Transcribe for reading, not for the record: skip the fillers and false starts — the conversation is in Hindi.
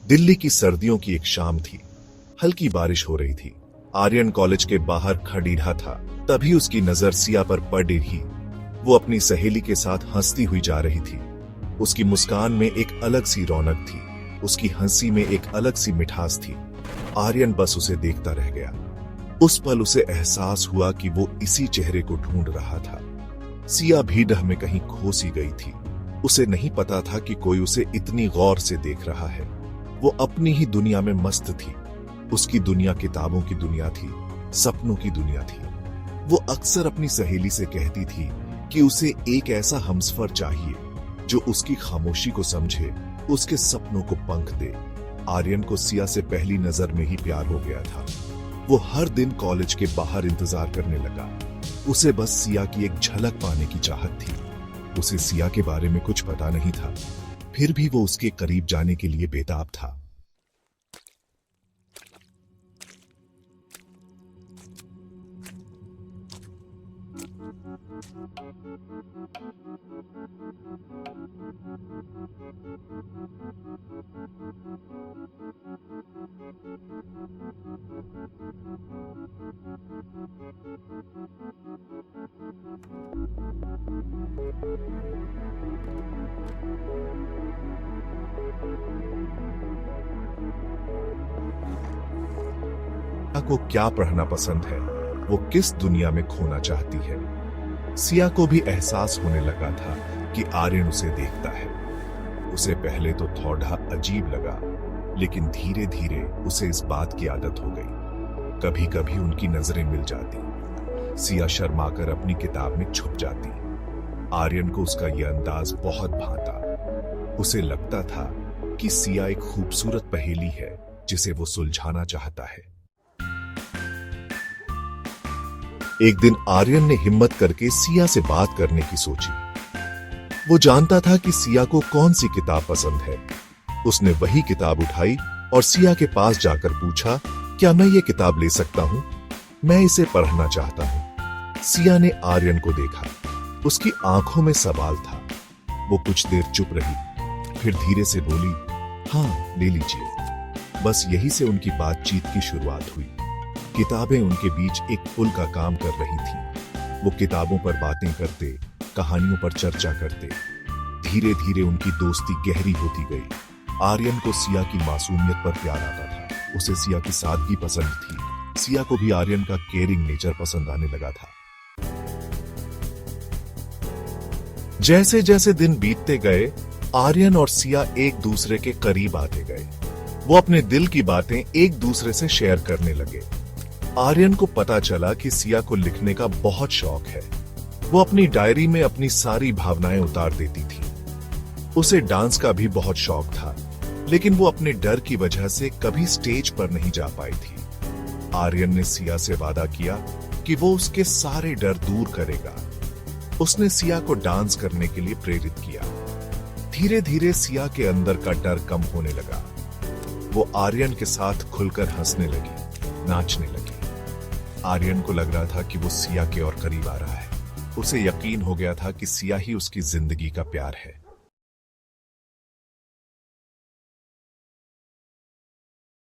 दिल्ली की सर्दियों की एक शाम थी। हल्की बारिश हो रही थी। आर्यन कॉलेज के बाहर खड़ीढ़ा था। तभी उसकी नजर सिया पर पड़ रही। वो अपनी सहेली के साथ हंसती हुई जा रही थी। उसकी मुस्कान में एक अलग सी रौनक थी। उसकी हंसी में एक अलग सी मिठास थी। आर्यन बस उसे देखता रह गया। उस पल उसे एहसास हुआ कि वो इसी चेहरे को ढूंढ रहा था। सिया भीड़ में कहीं खो सी गई थी। उसे नहीं पता था कि कोई उसे इतनी गौर से देख रहा है। वो अपनी ही दुनिया में मस्त थी। उसकी दुनिया किताबों की दुनिया थी, सपनों की दुनिया थी। वो अक्सर अपनी सहेली से कहती थी कि उसे एक ऐसा हमसफर चाहिए जो उसकी खामोशी को समझे, उसके सपनों को पंख दे। आर्यन को सिया से पहली नजर में ही प्यार हो गया था। वो हर दिन कॉलेज के बाहर इंतजार करने लगा। उसे बस सिया की एक झलक पाने की चाहत थी। उसे सिया के बारे में कुछ पता नहीं था, फिर भी वो उसके करीब जाने के लिए बेताब था। को क्या पढ़ना पसंद है, वो किस दुनिया में खोना चाहती है। सिया को भी एहसास होने लगा था कि आर्यन उसे देखता है। उसे पहले तो थोड़ा अजीब लगा, लेकिन धीरे धीरे उसे इस बात की आदत हो गई। कभी कभी उनकी नजरें मिल जाती। सिया शर्माकर अपनी किताब में छुप जाती। आर्यन को उसका यह अंदाज बहुत भाता। उसे लगता था कि सिया एक खूबसूरत पहेली है जिसे वो सुलझाना चाहता है। एक दिन आर्यन ने हिम्मत करके सिया से बात करने की सोची। वो जानता था कि सिया को कौन सी किताब पसंद है। उसने वही किताब उठाई और सिया के पास जाकर पूछा, क्या मैं ये किताब ले सकता हूं? मैं इसे पढ़ना चाहता हूं। सिया ने आर्यन को देखा। उसकी आंखों में सवाल था। वो कुछ देर चुप रही, फिर धीरे से बोली, हाँ, ले लीजिए। बस यही से उनकी बातचीत की शुरुआत हुई। किताबें उनके बीच एक पुल का काम कर रही थी। वो किताबों पर बातें करते, कहानियों पर चर्चा करते। धीरे धीरे उनकी दोस्ती गहरी होती गई। आर्यन को सिया की मासूमियत पर प्यार आता था। उसे सिया की सादगी पसंद थी। सिया को भी आर्यन का केयरिंग नेचर पसंद आने लगा था। जैसे जैसे दिन बीतते गए, आर्यन और सिया एक दूसरे के करीब आते गए। वो अपने दिल की बातें एक दूसरे से शेयर करने लगे। आर्यन को पता चला कि सिया को लिखने का बहुत शौक है। वो अपनी डायरी में अपनी सारी भावनाएं उतार देती थी। उसे डांस का भी बहुत शौक था, लेकिन वो अपने डर की वजह से कभी स्टेज पर नहीं जा पाई थी। आर्यन ने सिया से वादा किया कि वो उसके सारे डर दूर करेगा। उसने सिया को डांस करने के लिए प्रेरित किया। धीरे धीरे सिया के अंदर का डर कम होने लगा। वो आर्यन के साथ खुलकर हंसने लगी, नाचने लगी। आर्यन को लग रहा था कि वो सिया के और करीब आ रहा है। उसे यकीन हो गया था कि सिया ही उसकी जिंदगी का प्यार है।